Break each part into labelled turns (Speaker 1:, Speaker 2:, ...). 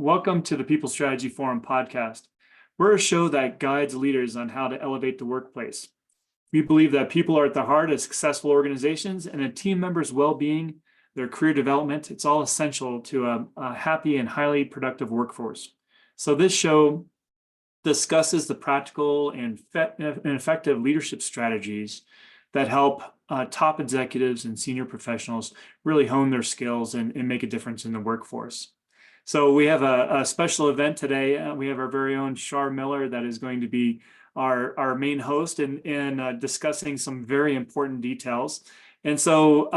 Speaker 1: Welcome to the People Strategy Forum podcast. We're a show that guides leaders on how to elevate the workplace. We believe that people are at the heart of successful organizations, and a team member's well-being, their career development, it's all essential to a happy and highly productive workforce. So this show discusses the practical and effective leadership strategies that help top executives and senior professionals really hone their skills and make a difference in the workforce. So we have a special event today. We have our very own Shar Miller that is going to be our main host in discussing some very important details. And so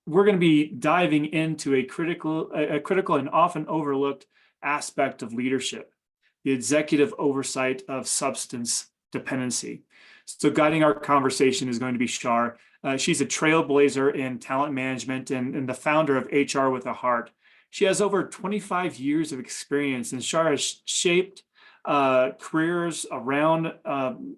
Speaker 1: we're going to be diving into a critical and often overlooked aspect of leadership, the executive oversight of substance dependency. So guiding our conversation is going to be Shar. She's a trailblazer in talent management and the founder of HR with a Heart. She has over 25 years of experience, and Shar has shaped careers around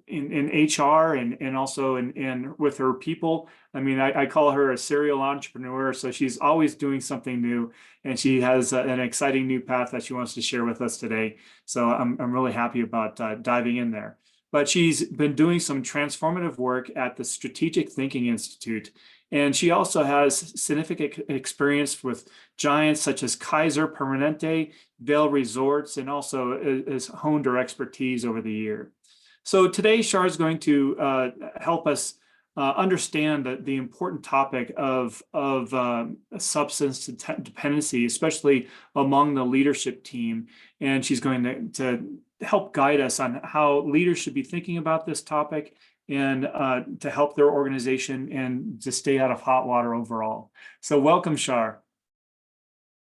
Speaker 1: in HR and also in with her people. I mean, I call her a serial entrepreneur, so she's always doing something new, and she has an exciting new path that she wants to share with us today. So I'm really happy about diving in there. But she's been doing some transformative work at the Strategic Thinking Institute. And she also has significant experience with giants such as Kaiser Permanente, Vail Resorts, and also has honed her expertise over the year. So today, Shar is going to help us understand the important topic of substance dependency, especially among the leadership team. And she's going to help guide us on how leaders should be thinking about this topic and to help their organization and to stay out of hot water overall. So welcome, Shar.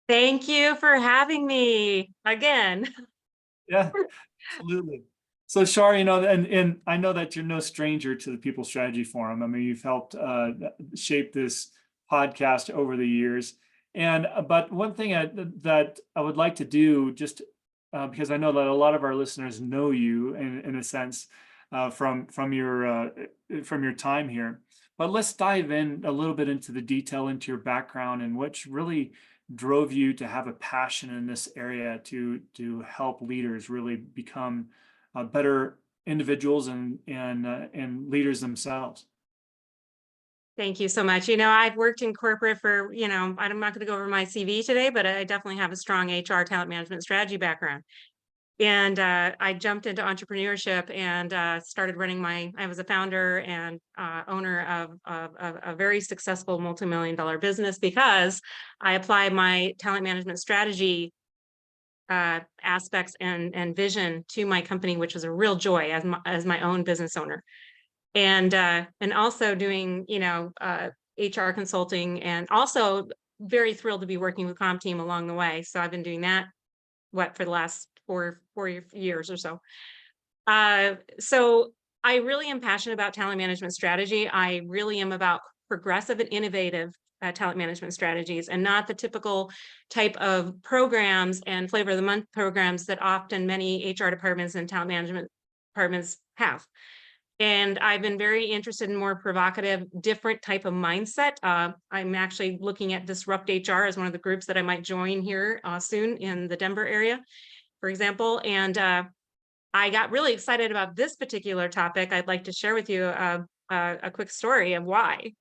Speaker 2: Thank you for having me again.
Speaker 1: Yeah, absolutely. So Shar, and I know that you're no stranger to the People Strategy Forum. I mean, you've helped shape this podcast over the years. But one thing that I would like to do, just because I know that a lot of our listeners know you in a sense, from your time here. But let's dive in a little bit into the detail into your background and what really drove you to have a passion in this area to help leaders really become better individuals and leaders themselves.
Speaker 2: Thank you so much. I've worked in corporate for, I'm not going to go over my CV today, but I definitely have a strong HR talent management strategy background. And I jumped into entrepreneurship and started running I was a founder and owner of a very successful multi-million-dollar business because I applied my talent management strategy aspects and vision to my company, which was a real joy as my own business owner. And also doing, HR consulting, and also very thrilled to be working with CompTeam along the way. So I've been doing that, for the last four years or so. So I really am passionate about talent management strategy. I really am about progressive and innovative talent management strategies, and not the typical type of programs and flavor of the month programs that often many HR departments and talent management departments have. And I've been very interested in more provocative, different type of mindset. I'm actually looking at Disrupt HR as one of the groups that I might join here soon in the Denver area, for example. And I got really excited about this particular topic. I'd like to share with you a quick story of why.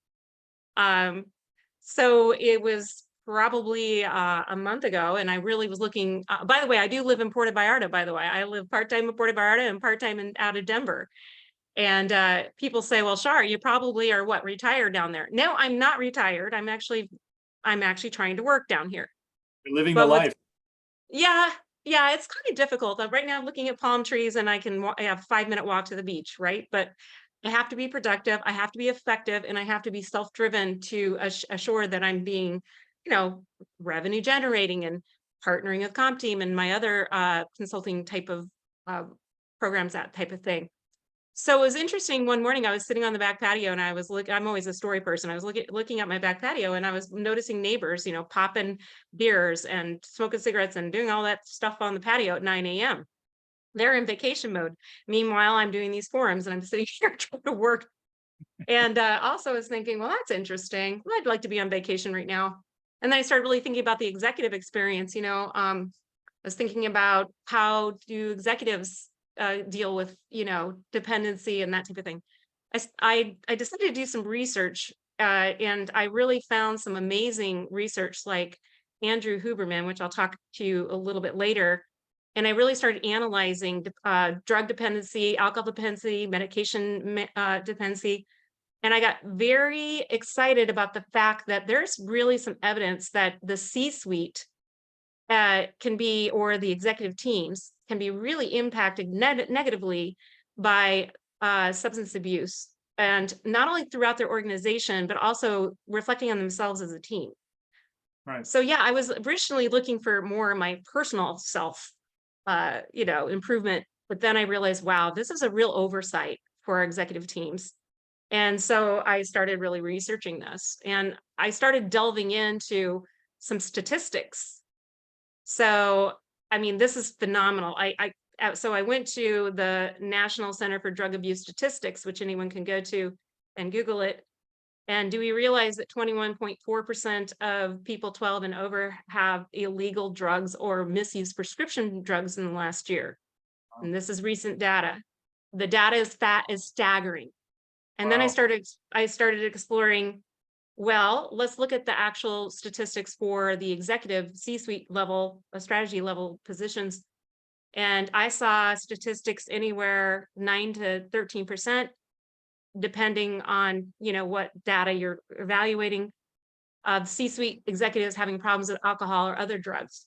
Speaker 2: So it was probably a month ago, and I really was looking, by the way, I do live in Puerto Vallarta, by the way. I live part-time in Puerto Vallarta and part-time out of Denver. And people say, well, Shar, you probably are retired down there. No, I'm not retired. I'm actually trying to work down here.
Speaker 1: You're living the life.
Speaker 2: Yeah, it's kind of difficult. Right now I'm looking at palm trees and I have a 5-minute walk to the beach, right? But I have to be productive, I have to be effective, and I have to be self-driven to assure that I'm being, revenue generating and partnering with CompTeam and my other consulting type of programs, that type of thing. So it was interesting. One morning I was sitting on the back patio and I'm always a story person. I was looking at my back patio and I was noticing neighbors, popping beers and smoking cigarettes and doing all that stuff on the patio at 9 a.m. They're in vacation mode. Meanwhile, I'm doing these forums and I'm sitting here trying to work. And also I was thinking, well, that's interesting. Well, I'd like to be on vacation right now. And then I started really thinking about the executive experience. was thinking about how do executives deal with, dependency and that type of thing. I decided to do some research, and I really found some amazing research like Andrew Huberman, which I'll talk to you a little bit later. And I really started analyzing drug dependency, alcohol dependency, medication dependency. And I got very excited about the fact that there's really some evidence that the C-suite can be, or the executive teams can be really impacted negatively by substance abuse. And not only throughout their organization, but also reflecting on themselves as a team.
Speaker 1: Right.
Speaker 2: So yeah, I was originally looking for more of my personal self, improvement. But then I realized, wow, this is a real oversight for our executive teams. And so I started really researching this, and I started delving into some statistics. So, I mean, this is phenomenal. So I went to the National Center for Drug Abuse Statistics, which anyone can go to and Google it. And do we realize that 21.4% of people 12 and over have illegal drugs or misused prescription drugs in the last year? And this is recent data. The data is staggering. And then I
Speaker 1: Wow.
Speaker 2: started exploring, well, let's look at the actual statistics for the executive C-suite level, strategy level positions. And I saw statistics anywhere 9 to 13%, depending on, what data you're evaluating, of C-suite executives having problems with alcohol or other drugs.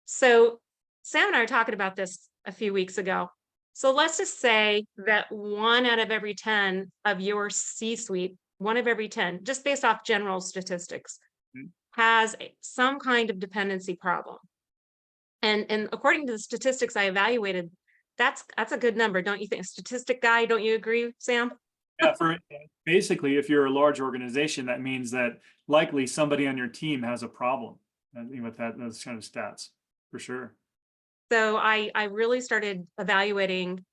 Speaker 2: So Sam and I were talking about this a few weeks ago. So let's just say that 1 out of every 10 of your C-suite, 1 of every 10, just based off general statistics,
Speaker 1: Mhm.
Speaker 2: has some kind of dependency problem. And according to the statistics I evaluated, that's a good number, don't you think? Statistic guy, don't you agree, Sam?
Speaker 1: Yeah, basically, if you're a large organization, that means that likely somebody on your team has a problem, with those kind of stats, for sure.
Speaker 2: So I really started evaluating,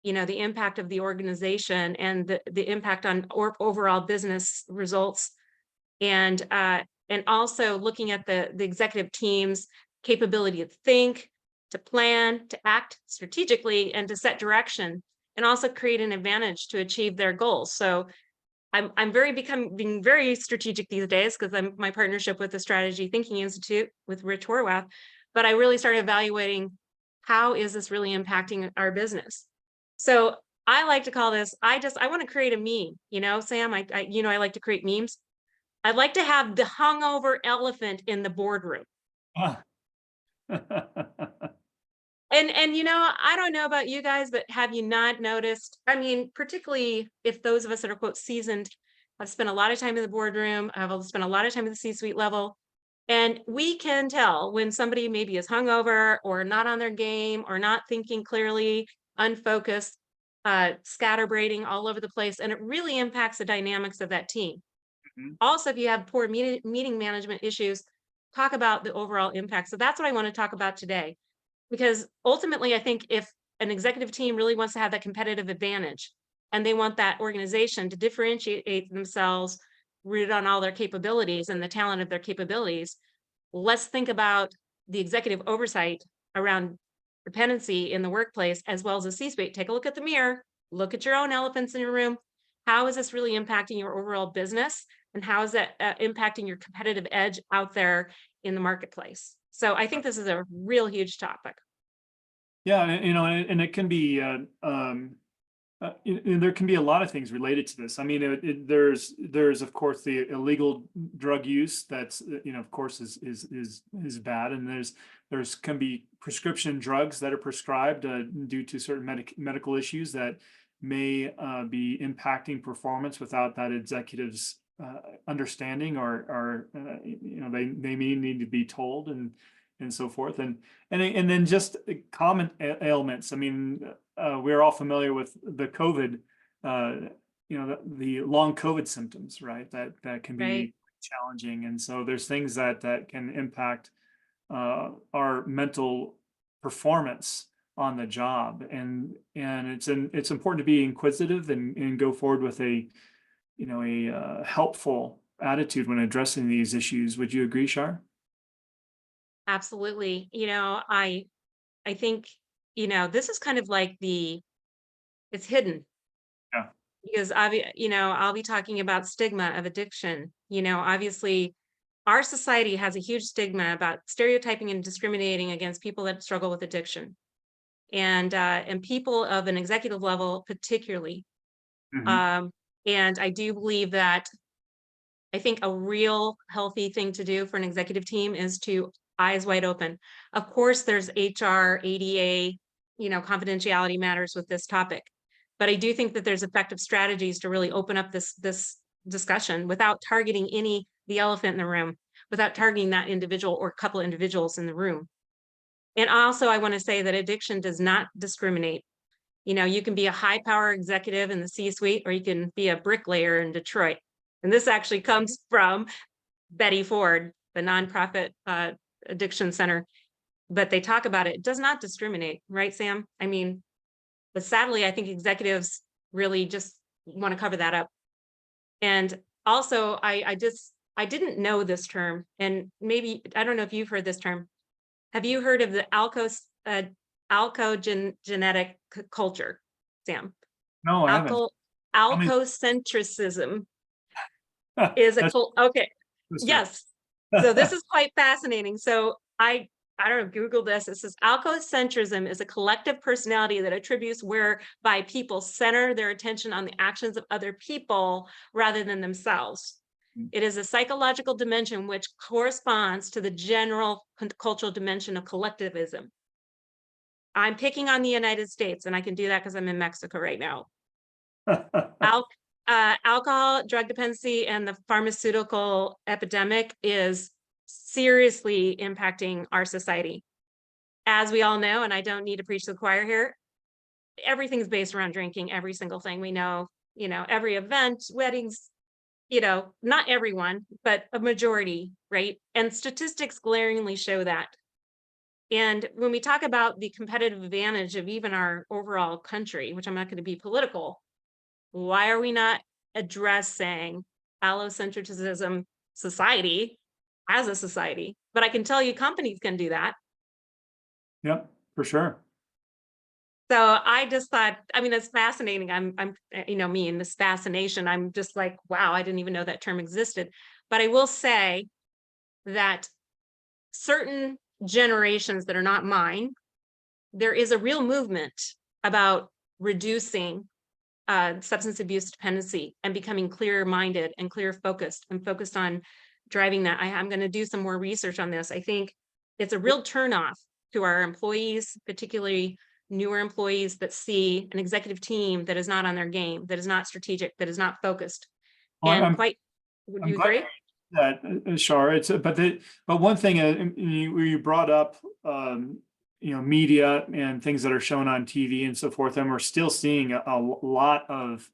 Speaker 2: the impact of the organization and the impact on overall business results, and also looking at the executive team's capability to think, to plan, to act strategically, and to set direction, and also create an advantage to achieve their goals. So I'm being very strategic these days because I'm my partnership with the Strategy Thinking Institute with Rich Horwath. But I really started evaluating, how is this really impacting our business? So I like to call this, I want to create a meme, Sam, I like to create memes. I'd like to have the hungover elephant in the boardroom.
Speaker 1: Ah.
Speaker 2: And I don't know about you guys, but have you not noticed? I mean, particularly if those of us that are quote seasoned have spent a lot of time in the boardroom, have spent a lot of time at the C-suite level, and we can tell when somebody maybe is hungover or not on their game or not thinking clearly, unfocused, scatterbraiding all over the place, and it really impacts the dynamics of that team.
Speaker 1: Mhm.
Speaker 2: Also, if you have poor meeting management issues, talk about the overall impact. So that's what I want to talk about today. Because ultimately, I think if an executive team really wants to have that competitive advantage and they want that organization to differentiate themselves rooted on all their capabilities and the talent of their capabilities, let's think about the executive oversight around dependency in the workplace as well as the C-suite. Take a look at the mirror, look at your own elephants in your room. How is this really impacting your overall business? And how is that impacting your competitive edge out there in the marketplace? So I think this is a real huge topic.
Speaker 1: Yeah, and it can be, there can be a lot of things related to this. I mean, there's of course the illegal drug use that's, of course is bad, and there's can be prescription drugs that are prescribed due to certain medical issues that may be impacting performance without that executive's understanding, or they may need to be told, and so forth, and then just common ailments. I mean, we're all familiar with the COVID, the long COVID symptoms, right? That can
Speaker 2: Right.
Speaker 1: be challenging, and so there's things that can impact our mental performance on the job, and it's important to be inquisitive and go forward with a helpful attitude when addressing these issues. Would you agree, Shar?
Speaker 2: Absolutely. I think, this is kind of like it's hidden
Speaker 1: Yeah.
Speaker 2: because I'll be talking about stigma of addiction. Obviously our society has a huge stigma about stereotyping and discriminating against people that struggle with addiction and people of an executive level particularly.
Speaker 1: Mhm.
Speaker 2: Um, and I do believe that I think a real healthy thing to do for an executive team is to eyes wide open. Of course, there's HR, ADA, confidentiality matters with this topic. But I do think that there's effective strategies to really open up this discussion without targeting the elephant in the room, without targeting that individual or couple individuals in the room. And also, I want to say that addiction does not discriminate. You can be a high power executive in the C-suite, or you can be a bricklayer in Detroit. And this actually comes from Betty Ford, the nonprofit addiction center. But they talk about it. It does not discriminate, right, Sam? I mean, but sadly, I think executives really just want to cover that up. And also, I didn't know this term, and maybe I don't know if you've heard this term. Have you heard of the alcogenetic culture, Sam?
Speaker 1: No, I haven't.
Speaker 2: Alco
Speaker 1: Tell me.
Speaker 2: alcocentrism is a
Speaker 1: That's
Speaker 2: okay.
Speaker 1: interesting.
Speaker 2: Yes. So this is quite fascinating. So I don't know, Google this. It says alcocentrism is a collective personality that attributes whereby people center their attention on the actions of other people rather than themselves. It is a psychological dimension which corresponds to the general cultural dimension of collectivism. I'm picking on the United States, and I can do that because I'm in Mexico right now. Al Alcohol, drug dependency, and the pharmaceutical epidemic is seriously impacting our society. As we all know, and I don't need to preach to the choir here, everything's based around drinking, every single thing we know, every event, weddings, not everyone, but a majority, right? And statistics glaringly show that. And when we talk about the competitive advantage of even our overall country, which I'm not going to be political, why are we not addressing allocentrism society as a society? But I can tell you companies can do that.
Speaker 1: Yep, for sure.
Speaker 2: So I just thought, I mean, it's fascinating. I'm, me and this fascination, I'm just like, wow, I didn't even know that term existed. But I will say that certain generations that are not mine, there is a real movement about reducing substance abuse dependency and becoming clear-minded and clear-focused and focused on driving that. I'm going to do some more research on this. I think it's a real turnoff to our employees, particularly newer employees that see an executive team that is not on their game, that is not strategic, that is not focused.
Speaker 1: Well,
Speaker 2: And quite, would
Speaker 1: I'm
Speaker 2: you
Speaker 1: glad
Speaker 2: agree?
Speaker 1: that, Shar. But one thing you brought up, media and things that are shown on TV and so forth, and we're still seeing a lot of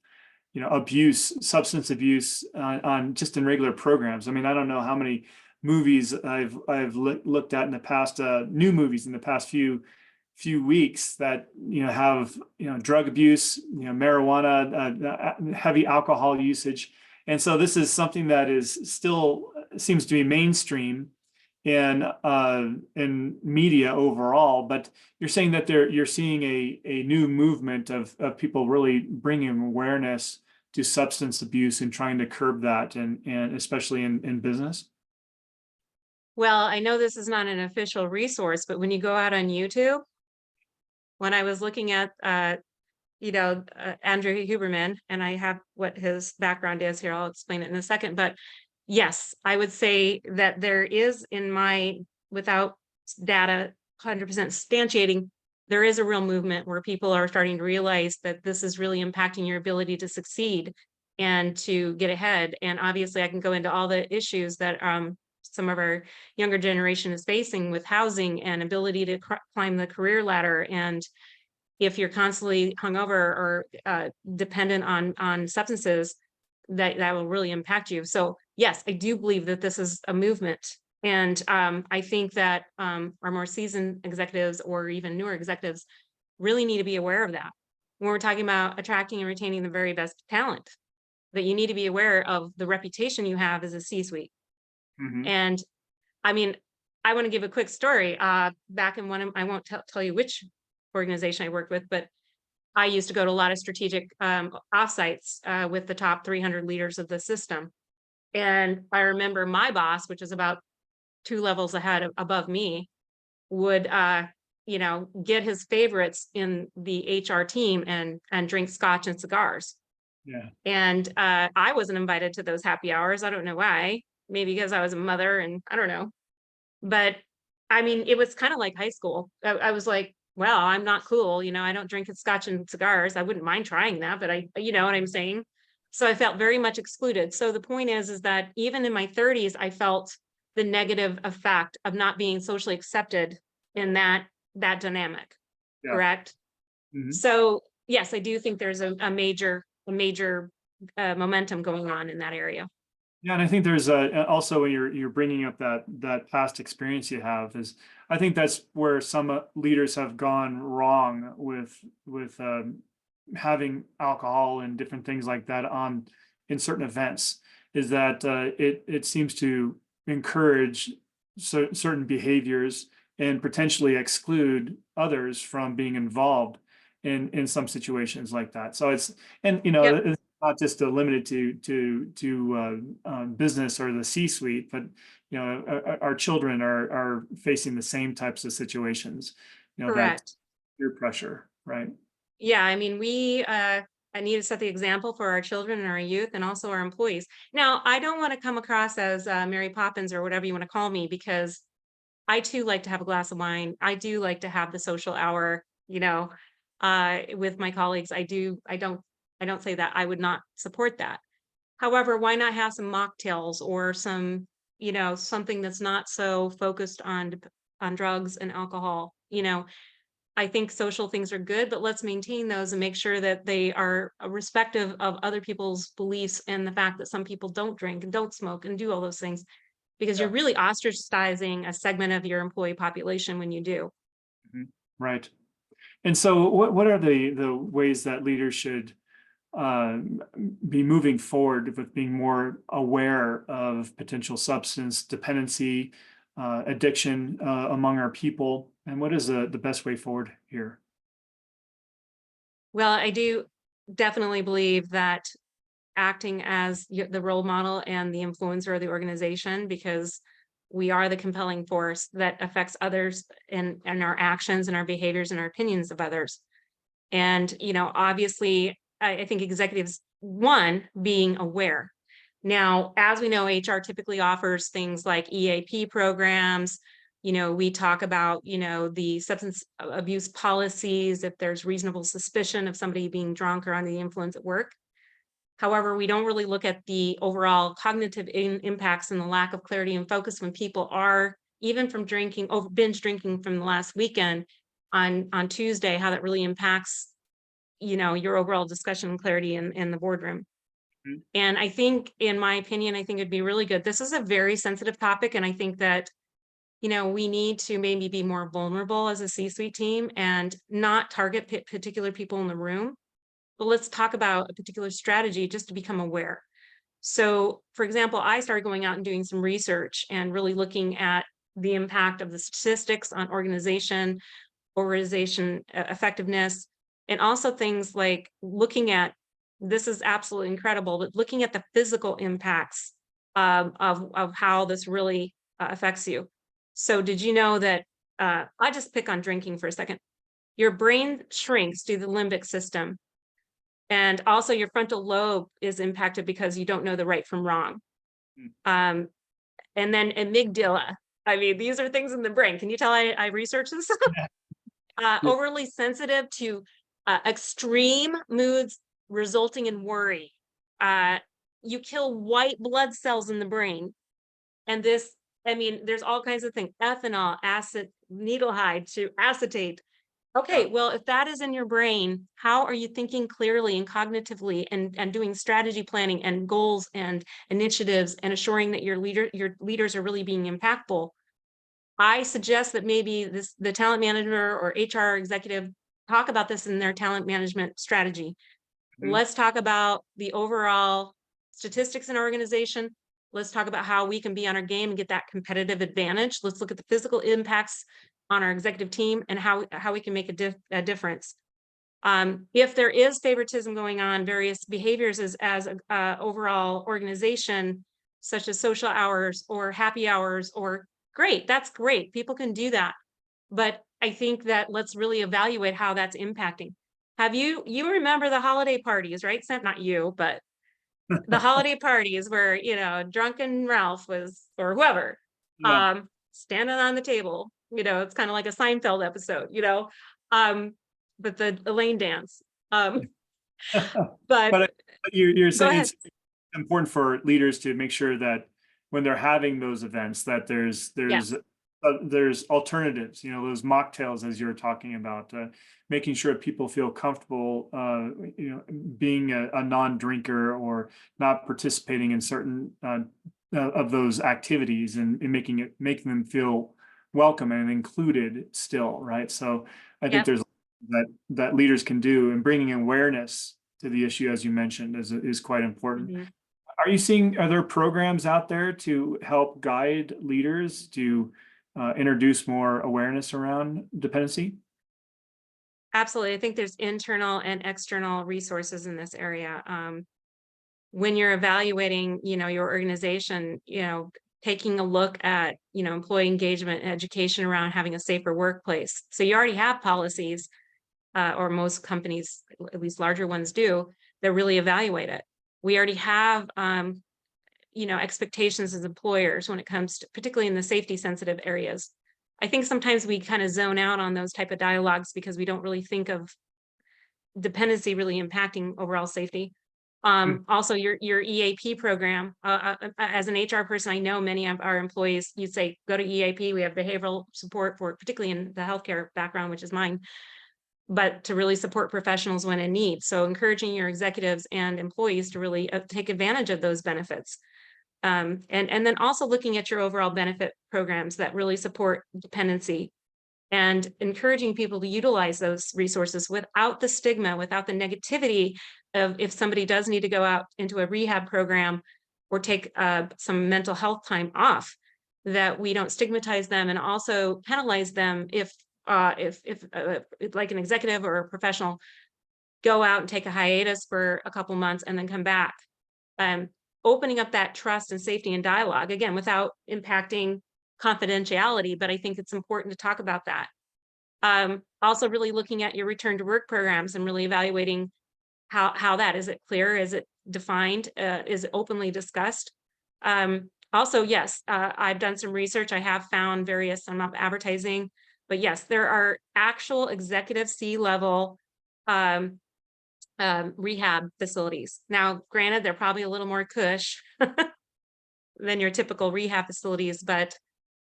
Speaker 1: abuse, substance abuse on just in regular programs. I mean, I don't know how many movies I've looked at in the past, new movies in the past few weeks that have drug abuse, marijuana, heavy alcohol usage. And so this is something that is still seems to be mainstream in media overall. But you're saying that you're seeing a new movement of people really bringing awareness to substance abuse and trying to curb that, and especially in business.
Speaker 2: Well, I know this is not an official resource, but when you go out on YouTube, when I was looking at Andrew Huberman, and I have what his background is here. I'll explain it in a second. But yes, I would say that there is without data 100% substantiating, there is a real movement where people are starting to realize that this is really impacting your ability to succeed and to get ahead. And obviously I can go into all the issues that some of our younger generation is facing with housing and ability to climb the career ladder. And if you're constantly hungover or dependent on substances, that will really impact you. So yes, I do believe that this is a movement. And I think that our more seasoned executives or even newer executives really need to be aware of that. When we're talking about attracting and retaining the very best talent, that you need to be aware of the reputation you have as a C-suite.
Speaker 1: Mhm.
Speaker 2: And I mean, I want to give a quick story. Back in one of, I won't tell you which organization I worked with, but I used to go to a lot of strategic offsites with the top 300 leaders of the system. And I remember my boss, which is about 2 levels above me, would get his favorites in the HR team and drink scotch and cigars.
Speaker 1: Yeah.
Speaker 2: And I wasn't invited to those happy hours. I don't know why. Maybe because I was a mother and I don't know. But I mean, it was kind of like high school. I was like, well, I'm not cool. I don't drink scotch and cigars. I wouldn't mind trying that, but you know what I'm saying? So I felt very much excluded. So the point is that even in my 30s, I felt the negative effect of not being socially accepted in that dynamic.
Speaker 1: Yeah.
Speaker 2: Correct?
Speaker 1: Mhm.
Speaker 2: So yes, I do think there's a major momentum going on in that area.
Speaker 1: Yeah, and I think there's also when you're bringing up that past experience you have is I think that's where some leaders have gone wrong with having alcohol and different things like that on in certain events is that it seems to encourage certain behaviors and potentially exclude others from being involved in some situations like that. So it's and
Speaker 2: Yep.
Speaker 1: it's not just limited to business or the C-suite, but our children are facing the same types of situations. That
Speaker 2: Correct.
Speaker 1: peer pressure, right?
Speaker 2: Yeah, I mean, I need to set the example for our children and our youth and also our employees. Now, I don't want to come across as Mary Poppins or whatever you want to call me, because I too like to have a glass of wine. I do like to have the social hour, with my colleagues. I don't say that I would not support that. However, why not have some mocktails or some, something that's not so focused on drugs and alcohol, I think social things are good, but let's maintain those and make sure that they are respective of other people's beliefs and the fact that some people don't drink and don't smoke and do all those things, because
Speaker 1: Yeah.
Speaker 2: you're really ostracizing a segment of your employee population when you do.
Speaker 1: Mhm. Right. And so, what are the ways that leaders should uh, be moving forward with being more aware of potential substance dependency, addiction among our people, and what is the best way forward here?
Speaker 2: Well, I do definitely believe that acting as the role model and the influencer of the organization, because we are the compelling force that affects others and our actions and our behaviors and our opinions of others. And, obviously, I think executives, one, being aware. Now, as we know, HR typically offers things like EAP programs. We talk about, the substance abuse policies, if there's reasonable suspicion of somebody being drunk or under the influence at work. However, we don't really look at the overall cognitive impacts and the lack of clarity and focus when people are, even from drinking, binge drinking from the last weekend on Tuesday, how that really impacts, your overall discussion and clarity in the boardroom.
Speaker 1: Mhm.
Speaker 2: And I think, in my opinion, I think it'd be really good. This is a very sensitive topic, and I think that, we need to maybe be more vulnerable as a C-suite team and not target particular people in the room, but let's talk about a particular strategy just to become aware. So, for example, I started going out and doing some research and really looking at the impact of the statistics on organization effectiveness, and also things like looking at, this is absolutely incredible, but looking at the physical impacts of how this really affects you. So did you know that, I just pick on drinking for a second, your brain shrinks through the limbic system, and also your frontal lobe is impacted because you don't know the right from wrong.
Speaker 1: Mm.
Speaker 2: And then amygdala. I mean, these are things in the brain. Can you tell I researched this?
Speaker 1: Yeah.
Speaker 2: Overly sensitive to extreme moods resulting in worry. You kill white blood cells in the brain. And this, I mean, there's all kinds of things, ethanol, acid, needlehyde to acetate. Okay,
Speaker 1: Yeah.
Speaker 2: well, if that is in your brain, how are you thinking clearly and cognitively and doing strategy planning and goals and initiatives and assuring that your leaders are really being impactful? I suggest that maybe the talent manager or HR executive talk about this in their talent management strategy.
Speaker 1: Mhm.
Speaker 2: Let's talk about the overall statistics in our organization. Let's talk about how we can be on our game and get that competitive advantage. Let's look at the physical impacts on our executive team and how we can make a difference. If there is favoritism going on, various behaviors as a overall organization, such as social hours or happy hours, or great, that's great. People can do that. But I think that let's really evaluate how that's impacting. You remember the holiday parties, right? Not you, but the holiday parties where, drunken Ralph was, or whoever,
Speaker 1: Yeah.
Speaker 2: standing on the table, it's kind of like a Seinfeld episode, but the Elaine dance. Um, but
Speaker 1: But you're
Speaker 2: go
Speaker 1: saying
Speaker 2: ahead.
Speaker 1: it's important for leaders to make sure that when they're having those events, that
Speaker 2: Yes.
Speaker 1: there's alternatives, those mocktails as you're talking about, making sure people feel comfortable, being a non-drinker or not participating in certain of those activities, and making them feel welcome and included still, right? So I think
Speaker 2: Yep.
Speaker 1: there's that leaders can do, and bringing awareness to the issue, as you mentioned, is quite important.
Speaker 2: Mhm.
Speaker 1: Are there programs out there to help guide leaders to introduce more awareness around dependency?
Speaker 2: Absolutely. I think there's internal and external resources in this area. When you're evaluating, your organization, taking a look at, employee engagement and education around having a safer workplace. So you already have policies, or most companies, at least larger ones do, that really evaluate it. We already have, expectations as employers when it comes to, particularly in the safety sensitive areas. I think sometimes we kind of zone out on those type of dialogues because we don't really think of dependency really impacting overall safety.
Speaker 1: Mm.
Speaker 2: Also your EAP program, as an HR person, I know many of our employees, you'd say, go to EAP. We have behavioral support for, particularly in the healthcare background, which is mine, but to really support professionals when in need. So encouraging your executives and employees to really take advantage of those benefits. And then also looking at your overall benefit programs that really support dependency, and encouraging people to utilize those resources without the stigma, without the negativity of, if somebody does need to go out into a rehab program or take some mental health time off, that we don't stigmatize them and also penalize them if like an executive or a professional go out and take a hiatus for a couple months and then come back. Um, Opening up that trust and safety and dialogue, again, without impacting confidentiality, but I think it's important to talk about that. Also really looking at your return to work programs and really evaluating how that is. It clear? Is it defined? Is it openly discussed? Also, yes, I've done some research. I have found various, I'm not advertising, but yes, there are actual executive C-level um, rehab facilities. Now, granted, they're probably a little more cush than your typical rehab facilities,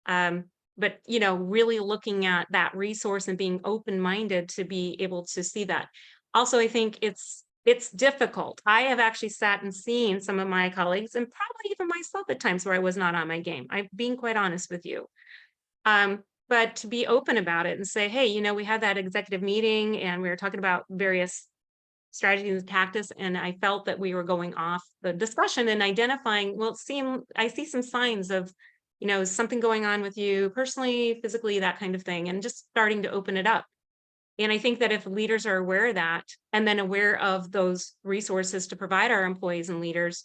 Speaker 2: um, but really looking at that resource and being open-minded to be able to see that. Also, I think it's difficult. I have actually sat and seen some of my colleagues, and probably even myself at times, where I was not on my game. I'm being quite honest with you. But to be open about it and say, hey, we had that executive meeting and we were talking about various strategies and tactics, and I felt that we were going off the discussion and identifying, well, I see some signs of, something going on with you personally, physically, that kind of thing, and just starting to open it up. And I think that if leaders are aware of that, and then aware of those resources to provide our employees and leaders,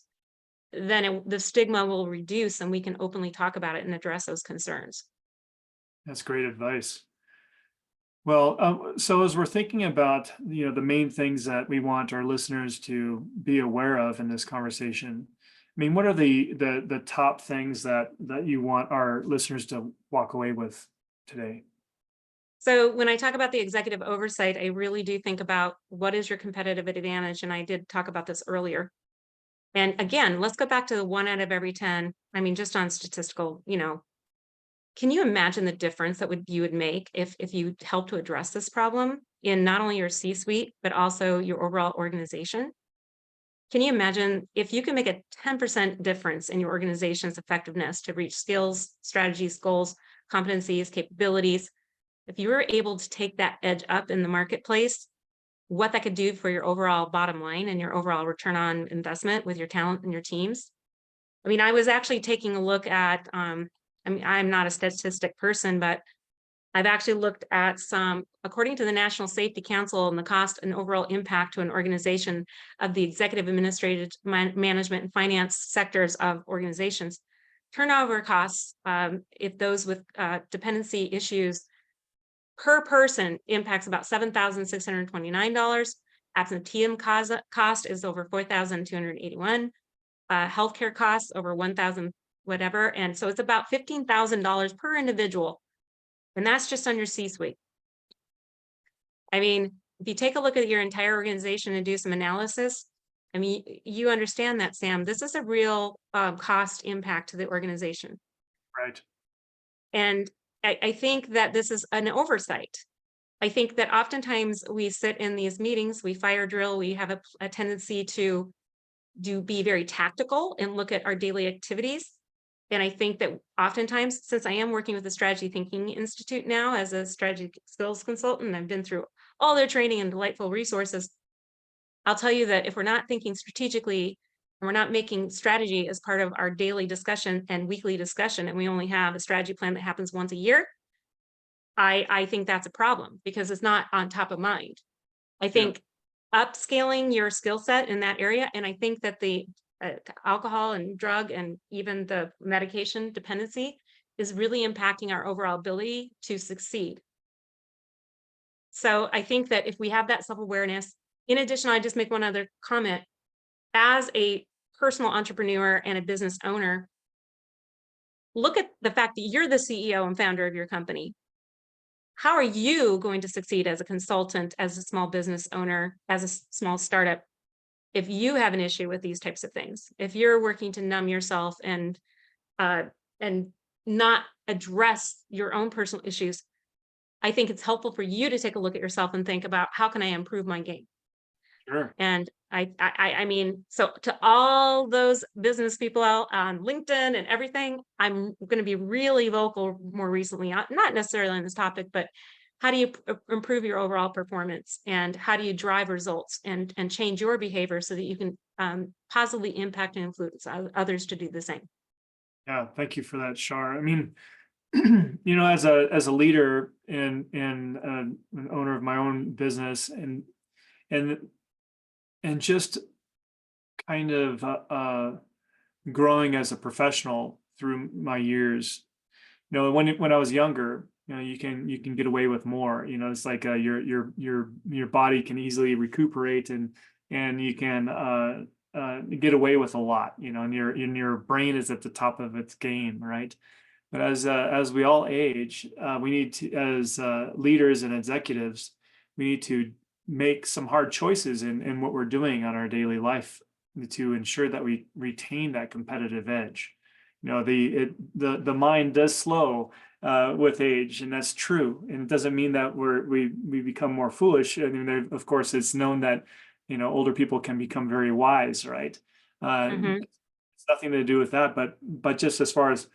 Speaker 2: then the stigma will reduce and we can openly talk about it and address those concerns.
Speaker 1: That's great advice. Well, so as we're thinking about, the main things that we want our listeners to be aware of in this conversation, I mean, what are the top things that you want our listeners to walk away with today?
Speaker 2: So when I talk about the executive oversight, I really do think about what is your competitive advantage. And I did talk about this earlier. And again, let's go back to the 1 out of every 10. I mean, just on statistical, can you imagine the difference that you would make if you help to address this problem in not only your C-suite, but also your overall organization? Can you imagine if you can make a 10% difference in your organization's effectiveness to reach skills, strategies, goals, competencies, capabilities? If you were able to take that edge up in the marketplace, what that could do for your overall bottom line and your overall return on investment with your talent and your teams. I mean, I was actually taking a look at, I mean, I'm not a statistic person, but I've actually looked at some, according to the National Safety Council, and the cost and overall impact to an organization of the executive, administrative, management, and finance sectors of organizations. Turnover costs, if those with dependency issues per person impacts about $7,629. Absenteeism cost is over $4,281. Healthcare costs over $1,000 whatever. And so it's about $15,000 per individual. And that's just on your C-suite. I mean, if you take a look at your entire organization and do some analysis, I mean, you understand that, Sam, this is a real cost impact to the organization.
Speaker 1: Right.
Speaker 2: And I think that this is an oversight. I think that oftentimes we sit in these meetings, we fire drill, we have a tendency to be very tactical and look at our daily activities. And I think that oftentimes, since I am working with the Strategy Thinking Institute now as a strategy skills consultant, I've been through all their training and delightful resources. I'll tell you that if we're not thinking strategically, and we're not making strategy as part of our daily discussion and weekly discussion, and we only have a strategy plan that happens once a year, I think that's a problem because it's not on top of mind. I think upscaling your skill set in that area, and I think that the alcohol and drug and even the medication dependency is really impacting our overall ability to succeed. So I think that if we have that self-awareness, in addition, I just make one other comment. As a personal entrepreneur and a business owner, look at the fact that you're the CEO and founder of your company. How are you going to succeed as a consultant, as a small business owner, as a small startup, if you have an issue with these types of things? If you're working to numb yourself and not address your own personal issues, I think it's helpful for you to take a look at yourself and think about, how can I improve my game?
Speaker 1: Sure.
Speaker 2: And I mean, so to all those business people out on LinkedIn and everything, I'm going to be really vocal more recently, not necessarily on this topic, but how do you improve your overall performance, and how do you drive results and change your behavior so that you can positively impact and influence others to do the same?
Speaker 1: Yeah, thank you for that, Shar. I mean, you know, as a leader and an owner of my own business, and just kind of growing as a professional through my years. You know, when I was younger, you know, you can get away with more. You know, it's like your body can easily recuperate, and you can get away with a lot. You know, and your brain is at the top of its game, right? But as we all age, we need to, as leaders and executives, we need to make some hard choices in what we're doing on our daily life to ensure that we retain that competitive edge. You know, the mind does slow with age, and that's true. And it doesn't mean that we become more foolish. I mean, of course, it's known that, you know, older people can become very wise, right? It's nothing to do with that, but just as far as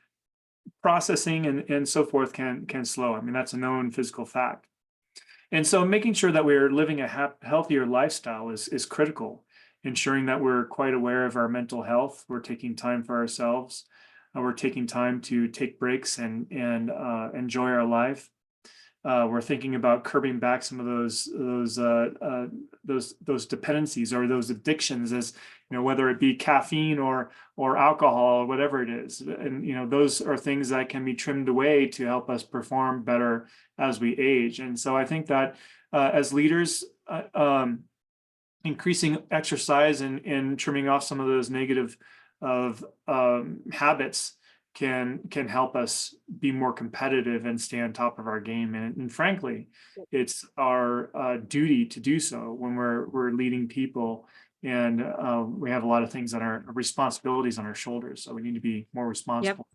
Speaker 1: processing and so forth can slow. I mean, that's a known physical fact. And so making sure that we're living a healthier lifestyle is critical, ensuring that we're quite aware of our mental health. We're taking time for ourselves. We're taking time to take breaks and enjoy our life. We're thinking about curbing back some of those dependencies or those addictions, as you know, whether it be caffeine or alcohol or whatever it is. And you know, those are things that can be trimmed away to help us perform better as we age. And so I think that as leaders, increasing exercise and trimming off some of those negative habits can help us be more competitive and stay on top of our game. And frankly, it's our duty to do so when we're leading people, and we have a lot of things on our responsibilities on our shoulders. So we need to be more responsible.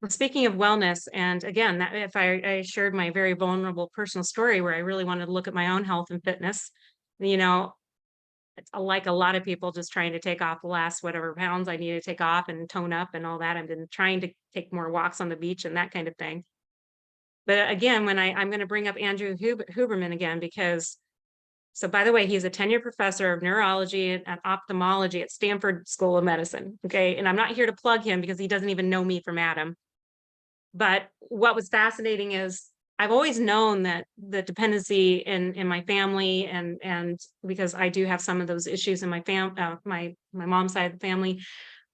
Speaker 2: Well, speaking of wellness, and again, that if I shared my very vulnerable personal story where I really wanted to look at my own health and fitness, you know, it's like a lot of people just trying to take off the last whatever pounds I need to take off and tone up and all that. I've been trying to take more walks on the beach and that kind of thing. But again, when I'm going to bring up Andrew Huberman again, because So by the way, he's a tenured professor of neurology and ophthalmology at Stanford School of Medicine. Okay. And I'm not here to plug him because he doesn't even know me from Adam. But what was fascinating is I've always known that the dependency in my family, and because I do have some of those issues in my my mom's side of the family.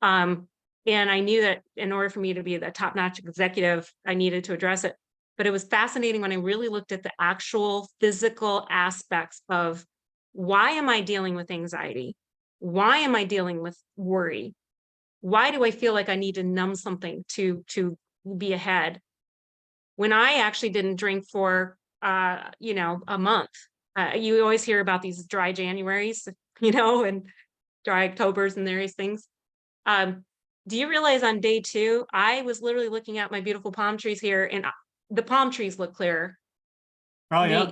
Speaker 2: And I knew that in order for me to be the top-notch executive, I needed to address it. But it was fascinating when I really looked at the actual physical aspects of why am I dealing with anxiety? Why am I dealing with worry? Why do I feel like I need to numb something to be ahead? When I actually didn't drink for a month. You always hear about these dry Januaries, and dry Octobers and various things. Do you realize on day 2, I was literally looking at my beautiful palm trees here, and the palm trees look clearer.
Speaker 1: Oh, yeah.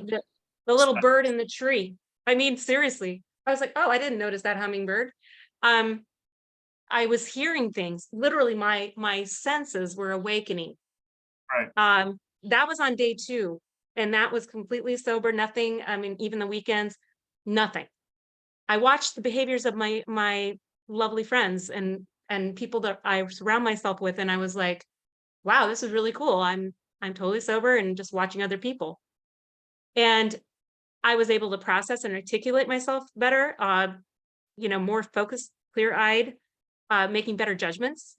Speaker 2: The little bird in the tree. I mean, seriously, I was like, oh, I didn't notice that hummingbird. I was hearing things. Literally, my senses were awakening.
Speaker 1: Right.
Speaker 2: That was on day 2, and that was completely sober. Nothing. I mean, even the weekends, nothing. I watched the behaviors of my lovely friends and people that I surround myself with, and I was like, wow, this is really cool. I'm totally sober and just watching other people. And I was able to process and articulate myself better, more focused, clear-eyed, making better judgments.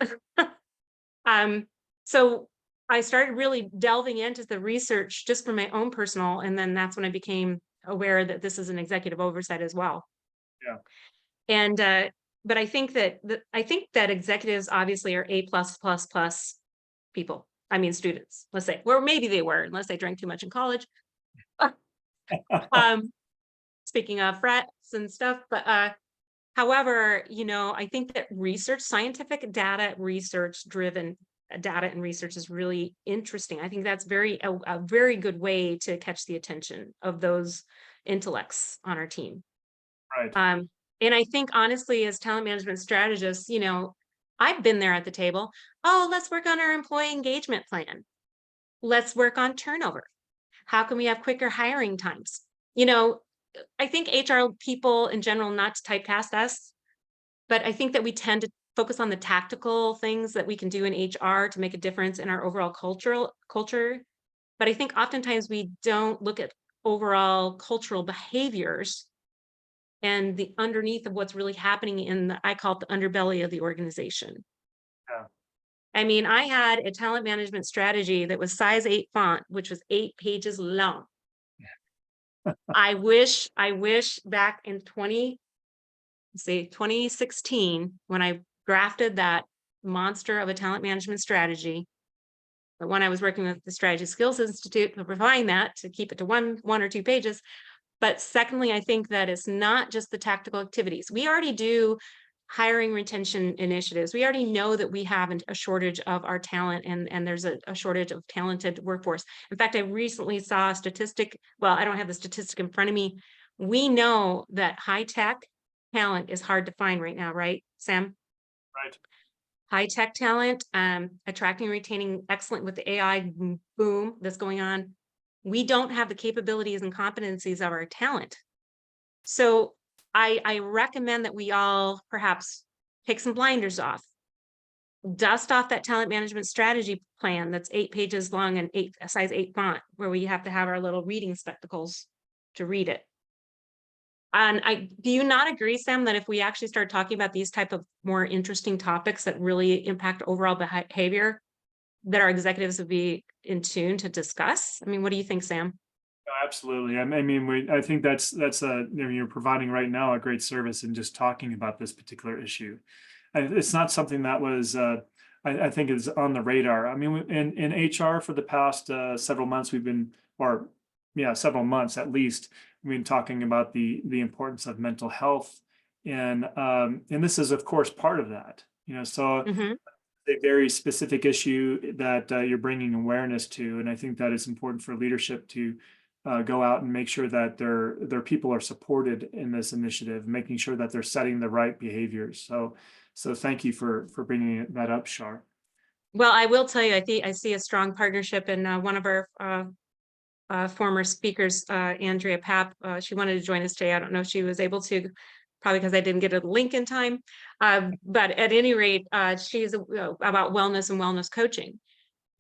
Speaker 2: So I started really delving into the research just for my own personal, and then that's when I became aware that this is an executive oversight as well.
Speaker 1: Yeah.
Speaker 2: And but I think that executives obviously are A++ people. I mean, students, let's say, or maybe they were, unless they drank too much in college. Speaking of frats and stuff, but however, I think that scientific data, research-driven data and research is really interesting. I think that's a very good way to catch the attention of those intellects on our team.
Speaker 1: Right.
Speaker 2: And I think honestly, as talent management strategists, I've been there at the table. Oh, let's work on our employee engagement plan. Let's work on turnover. How can we have quicker hiring times? I think HR people in general, not to typecast us, but I think that we tend to focus on the tactical things that we can do in HR to make a difference in our overall culture. But I think oftentimes we don't look at overall cultural behaviors and the underneath of what's really happening I call it the underbelly of the organization.
Speaker 1: Yeah.
Speaker 2: I mean, I had a talent management strategy that was size 8 font, which was 8 pages long. I wish back in 2016, when I drafted that monster of a talent management strategy, but when I was working with the Strategy Skills Institute to refine that to keep it to one or 2 pages. But secondly, I think that it's not just the tactical activities. We already do hiring retention initiatives. We already know that we have a shortage of our talent, and there's a shortage of talented workforce. In fact, I recently saw a statistic. Well, I don't have the statistic in front of me. We know that high-tech talent is hard to find right now, right, Sam?
Speaker 1: Right.
Speaker 2: High-tech talent, attracting and retaining excellent with the AI boom that's going on. We don't have the capabilities and competencies of our talent. So I recommend that we all perhaps take some blinders off, dust off that talent management strategy plan that's 8 pages long and size 8 font, where we have to have our little reading spectacles to read it. And do you not agree, Sam, that if we actually start talking about these type of more interesting topics that really impact overall behavior, that our executives would be in tune to discuss? I mean, what do you think, Sam?
Speaker 1: Absolutely. I mean, I think that's you're providing right now a great service in just talking about this particular issue. It's not something that was, I think, is on the radar. I mean, in HR for the past several months, several months at least, we've been talking about the importance of mental health, and this is of course part of that. So
Speaker 2: Mm-hmm.
Speaker 1: a very specific issue that you're bringing awareness to, and I think that it's important for leadership to go out and make sure that their people are supported in this initiative, making sure that they're setting the right behaviors. So thank you for bringing that up, Shar.
Speaker 2: Well, I will tell you, I see a strong partnership in one of our former speakers, Andrea Papp. She wanted to join us today. I don't know if she was able to, probably because I didn't get a link in time. But at any rate, she's about wellness and wellness coaching.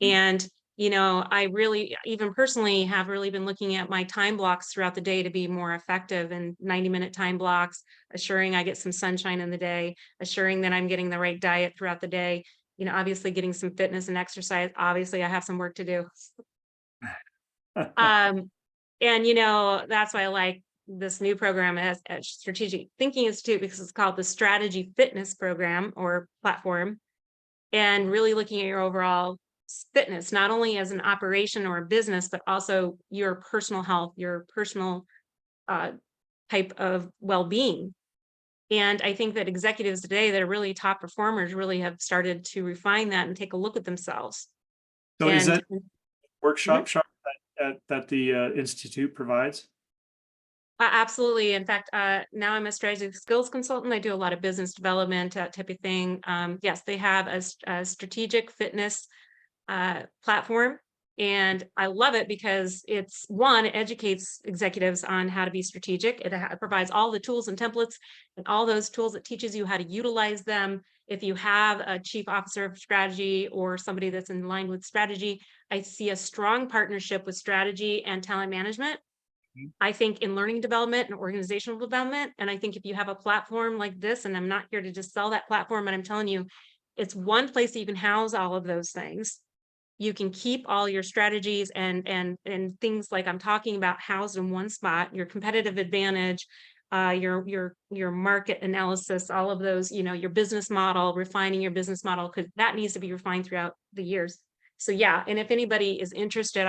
Speaker 2: And, I really, even personally, have really been looking at my time blocks throughout the day to be more effective, and 90-minute time blocks, assuring I get some sunshine in the day, assuring that I'm getting the right diet throughout the day, obviously getting some fitness and exercise. Obviously, I have some work to do. And, that's why I like this new program at Strategic Thinking Institute, because it's called the Strategy Fitness Program or platform, and really looking at your overall fitness, not only as an operation or a business, but also your personal health, your personal type of well-being. And I think that executives today that are really top performers really have started to refine that and take a look at themselves.
Speaker 1: So is
Speaker 2: And
Speaker 1: that workshop that the Institute provides?
Speaker 2: absolutely. In fact, now I'm a strategy skills consultant. I do a lot of business development, type of thing. Yes, they have a strategic fitness platform, and I love it because it educates executives on how to be strategic. It provides all the tools and templates and all those tools. It teaches you how to utilize them. If you have a chief officer of strategy or somebody that's in line with strategy, I see a strong partnership with strategy and talent management. I think in learning development and organizational development. And I think if you have a platform like this, and I'm not here to just sell that platform, but I'm telling you, it's one place that you can house all of those things. You can keep all your strategies and things like I'm talking about housed in one spot, your competitive advantage, your market analysis, all of those, your business model, refining your business model, because that needs to be refined throughout the years. So yeah, and if anybody is interested,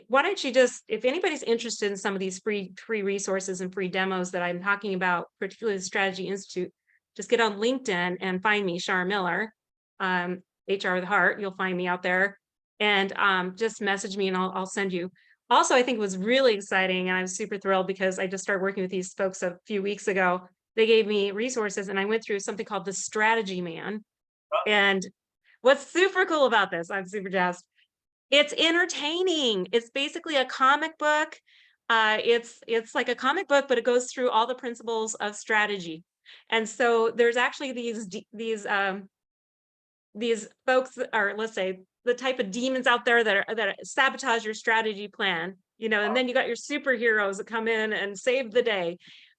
Speaker 2: why don't you just, if anybody's interested in some of these free resources and free demos that I'm talking about, particularly the Strategy Institute, just get on LinkedIn and find me, Shar Miller, HR with Heart. You'll find me out there, and just message me and I'll send you. Also, I think it was really exciting, and I was super thrilled because I just started working with these folks a few weeks ago. They gave me resources, and I went through something called the Strategy Man. And what's super cool about this, I'm super jazzed. It's entertaining. It's basically a comic book. It's like a comic book, but it goes through all the principles of strategy. And so there's actually these folks that are, let's say, the type of demons out there that sabotage your strategy plan, and then you got your superheroes that come in and save the day.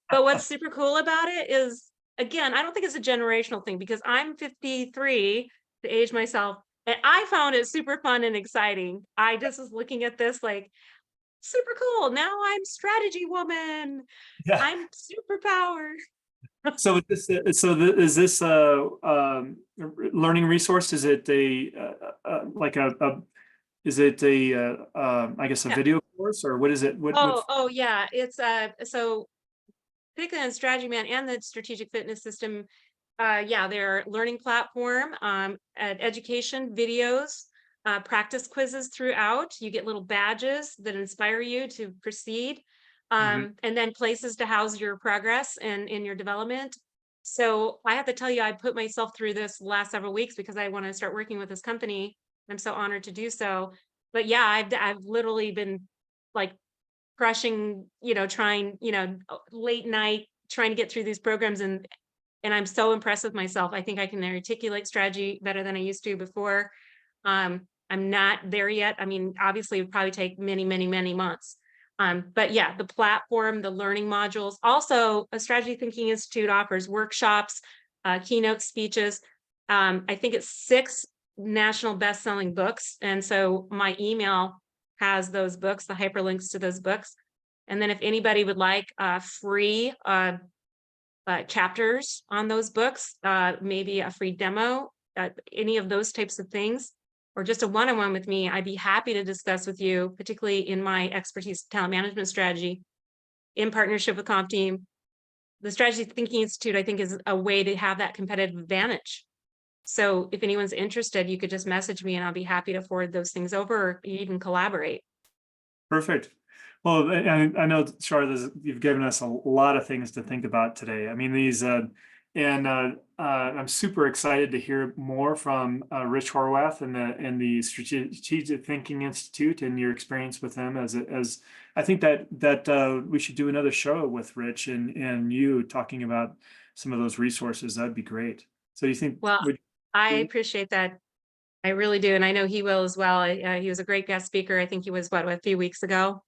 Speaker 2: But what's super cool about it is, again, I don't think it's a generational thing, because I'm 53, to age myself, and I found it super fun and exciting. I just was looking at this like, super cool. Now I'm strategy woman.
Speaker 1: Yeah.
Speaker 2: I'm superpowered.
Speaker 1: So is this learning resource? Is it is it I guess a video course, or what is it?
Speaker 2: Oh yeah. It's so particularly on Strategy Man and the Strategic Fitness System. Yeah, they're learning platform, education videos, practice quizzes throughout. You get little badges that inspire you to proceed, and then places to house your progress and in your development. So I have to tell you, I put myself through this the last several weeks because I want to start working with this company. I'm so honored to do so. But yeah, I've literally been like crushing, trying, late night, trying to get through these programs, and I'm so impressed with myself. I think I can articulate strategy better than I used to before. I'm not there yet. I mean, obviously it would probably take many, many, many months. But yeah, the platform, the learning modules. Also, a Strategy Thinking Institute offers workshops, keynote speeches. I think it's 6 national best-selling books. And so my email has those books, the hyperlinks to those books. And then if anybody would like free chapters on those books, maybe a free demo, any of those types of things, or just a one-on-one with me, I'd be happy to discuss with you, particularly in my expertise, talent management strategy, in partnership with CompTeam. The Strategy Thinking Institute, I think, is a way to have that competitive advantage. So if anyone's interested, you could just message me and I'll be happy to forward those things over, or even collaborate.
Speaker 1: Perfect. Well, I know, Char, you've given us a lot of things to think about today. I mean, these And I'm super excited to hear more from Rich Horwath and the Strategic Thinking Institute and your experience with them. As I think that we should do another show with Rich and you talking about some of those resources. That'd be great. So you think
Speaker 2: Well,
Speaker 1: would
Speaker 2: I appreciate that. I really do. And I know he will as well. He was a great guest speaker. I think he was a few weeks ago.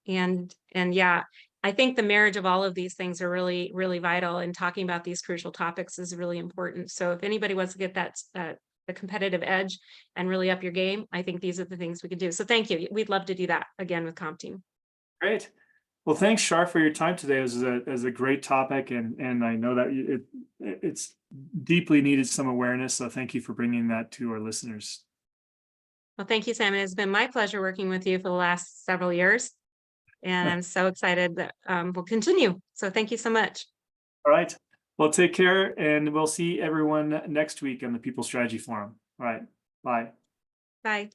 Speaker 2: And yeah, I think the marriage of all of these things are really, really vital, and talking about these crucial topics is really important. So if anybody wants to get that the competitive edge and really up your game, I think these are the things we could do. So thank you. We'd love to do that again with CompTeam.
Speaker 1: great. Well, thanks, Shar, for your time today. It was a great topic, and I know that it's deeply needed some awareness. So thank you for bringing that to our listeners.
Speaker 2: Well, thank you, Sam. It's been my pleasure working with you for the last several years. And I'm so excited that we'll continue. So thank you so much.
Speaker 1: All right. Well, take care, and we'll see everyone next week on the People Strategy Forum. All right. Bye.
Speaker 2: Bye.